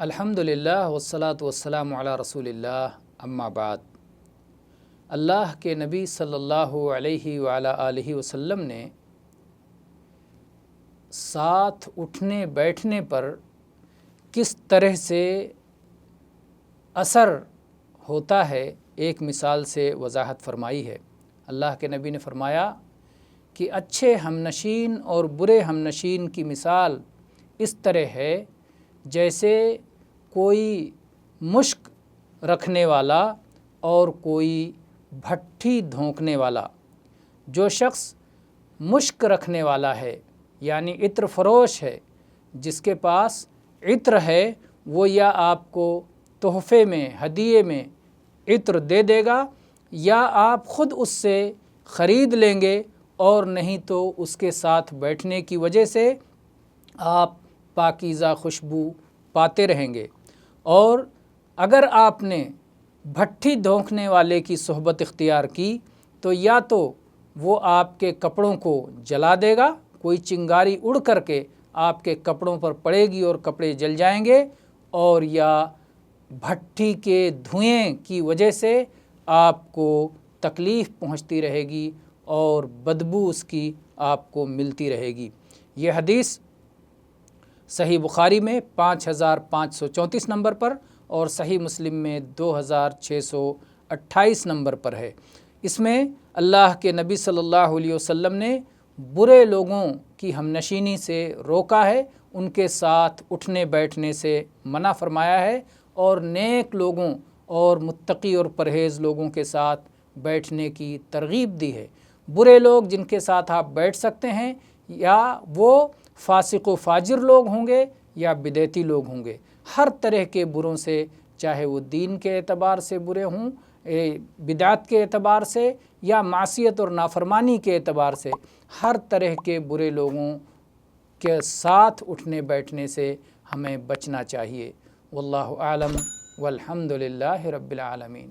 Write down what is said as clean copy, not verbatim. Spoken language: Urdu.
الحمدللہ والصلاۃ والسلام علی رسول اللہ اما بعد۔ اللہ کے نبی صلی اللہ علیہ وعلی آلہ وسلم نے ساتھ اٹھنے بیٹھنے پر کس طرح سے اثر ہوتا ہے ایک مثال سے وضاحت فرمائی ہے۔ اللہ کے نبی نے فرمایا کہ اچھے ہم نشین اور برے ہم نشین کی مثال اس طرح ہے جیسے کوئی مشک رکھنے والا اور کوئی بھٹی دھونکنے والا۔ جو شخص مشک رکھنے والا ہے یعنی عطر فروش ہے، جس کے پاس عطر ہے، وہ یا آپ کو تحفے میں ہدیے میں عطر دے دے گا یا آپ خود اس سے خرید لیں گے، اور نہیں تو اس کے ساتھ بیٹھنے کی وجہ سے آپ پاکیزہ خوشبو پاتے رہیں گے۔ اور اگر آپ نے بھٹی دھونکنے والے کی صحبت اختیار کی تو یا تو وہ آپ کے کپڑوں کو جلا دے گا، کوئی چنگاری اڑ کر کے آپ کے کپڑوں پر پڑے گی اور کپڑے جل جائیں گے، اور یا بھٹی کے دھوئیں کی وجہ سے آپ کو تکلیف پہنچتی رہے گی اور بدبو اس کی آپ کو ملتی رہے گی۔ یہ حدیث صحیح بخاری میں 5534 نمبر پر اور صحیح مسلم میں 2628 نمبر پر ہے۔ اس میں اللہ کے نبی صلی اللہ علیہ وسلم نے برے لوگوں کی ہم نشینی سے روکا ہے، ان کے ساتھ اٹھنے بیٹھنے سے منع فرمایا ہے، اور نیک لوگوں اور متقی اور پرہیز لوگوں کے ساتھ بیٹھنے کی ترغیب دی ہے۔ برے لوگ جن کے ساتھ آپ بیٹھ سکتے ہیں یا وہ فاسق و فاجر لوگ ہوں گے یا بدعتی لوگ ہوں گے، ہر طرح کے بروں سے، چاہے وہ دین کے اعتبار سے برے ہوں، بدعت کے اعتبار سے یا معصیت اور نافرمانی کے اعتبار سے، ہر طرح کے برے لوگوں کے ساتھ اٹھنے بیٹھنے سے ہمیں بچنا چاہیے۔ واللہ اعلم والحمد للہ رب العالمین۔